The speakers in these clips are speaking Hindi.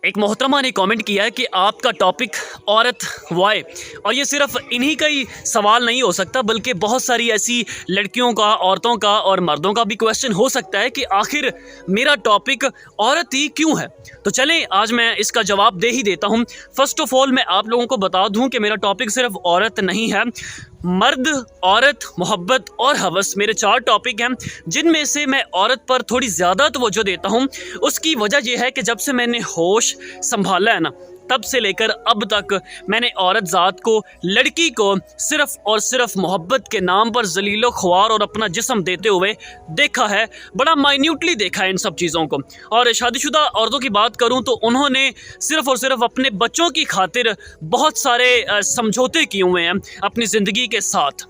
एक मोहतरमा ने कमेंट किया है कि आपका टॉपिक औरत वाई, और ये सिर्फ इन्हीं का ही सवाल नहीं हो सकता बल्कि बहुत सारी ऐसी लड़कियों का, औरतों का और मर्दों का भी क्वेश्चन हो सकता है कि आखिर मेरा टॉपिक औरत ही क्यों है। तो चलें आज मैं इसका जवाब दे ही देता हूँ। फर्स्ट ऑफ ऑल मैं आप लोगों को बता दूँ कि मेरा टॉपिक सिर्फ औरत नहीं है, मर्द, औरत, मोहब्बत और हवस मेरे 4 टॉपिक हैं, जिनमें से मैं औरत पर थोड़ी ज़्यादा तवज्जो देता हूँ। उसकी वजह यह है कि जब से मैंने होश संभाला है ना, तब से लेकर अब तक मैंने औरत ज़ात को, लड़की को सिर्फ़ और सिर्फ मोहब्बत के नाम पर ज़लीलो ख्वार और अपना जिस्म देते हुए देखा है, बड़ा माइन्यूटली देखा है इन सब चीज़ों को। और शादीशुदा औरतों की बात करूं तो उन्होंने सिर्फ़ और सिर्फ अपने बच्चों की खातिर बहुत सारे समझौते किए हुए हैं अपनी ज़िंदगी के साथ।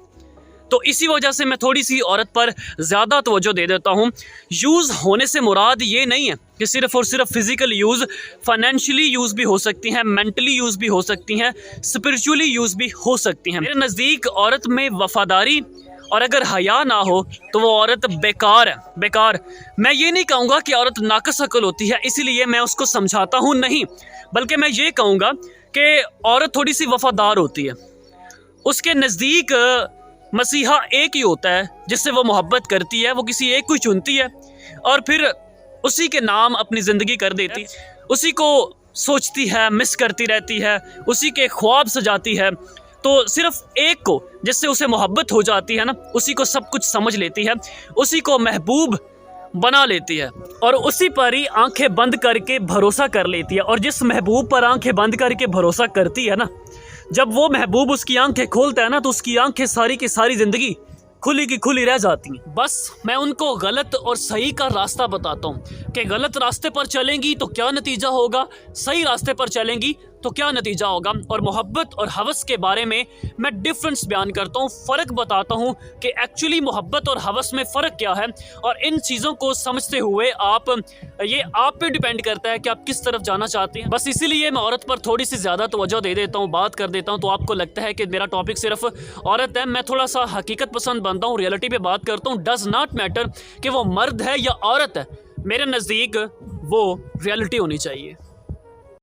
तो इसी वजह से मैं थोड़ी सी औरत पर ज़्यादा तवज्जो दे देता हूँ। यूज़ होने से मुराद ये नहीं है कि सिर्फ़ और सिर्फ फ़िज़िकल यूज़, फाइनेंशियली यूज़ भी हो सकती हैं, मेंटली यूज़ भी हो सकती हैं, स्पिरिचुअली यूज़ भी हो सकती हैं। मेरे नज़दीक औरत में वफ़ादारी और अगर हया ना हो तो वो औरत बेकार है, बेकार। मैं ये नहीं कहूँगा कि औरत नाक़िस अक़ल होती है इसीलिए मैं उसको समझाता हूँ, नहीं, बल्कि मैं ये कहूँगा कि औरत थोड़ी सी वफ़ादार होती है। उसके नज़दीक मसीहा एक ही होता है जिससे वो मोहब्बत करती है, वो किसी एक को चुनती है और फिर उसी के नाम अपनी ज़िंदगी कर देती, उसी को सोचती है, मिस करती रहती है, उसी के ख्वाब सजाती है। तो सिर्फ एक को जिससे उसे मोहब्बत हो जाती है ना, उसी को सब कुछ समझ लेती है, उसी को महबूब बना लेती है और उसी पर ही आंखें बंद करके भरोसा कर लेती है। और जिस महबूब पर आंखें बंद करके भरोसा करती है ना, जब वो महबूब उसकी आंखें खोलता है ना, तो उसकी आंखें सारी की सारी ज़िंदगी खुली की खुली रह जाती हैं। बस मैं उनको गलत और सही का रास्ता बताता हूँ कि गलत रास्ते पर चलेंगी तो क्या नतीजा होगा, सही रास्ते पर चलेंगी तो क्या नतीजा होगा। और मोहब्बत और हवस के बारे में मैं डिफरेंस बयान करता हूँ, फ़र्क बताता हूँ कि एक्चुअली मोहब्बत और हवस में फ़र्क क्या है। और इन चीज़ों को समझते हुए ये आप पे डिपेंड करता है कि आप किस तरफ जाना चाहते हैं। बस इसीलिए मैं औरत पर थोड़ी सी ज़्यादा तवज्जो दे देता हूँ, बात कर देता हूँ, तो आपको लगता है कि मेरा टॉपिक सिर्फ औरत है। मैं थोड़ा सा हकीकत पसंद बनता हूँ, रियलिटी पे बात करता हूँ। डज़ नॉट मैटर कि वो मर्द है या औरत है, मेरे नज़दीक वो रियलिटी होनी चाहिए।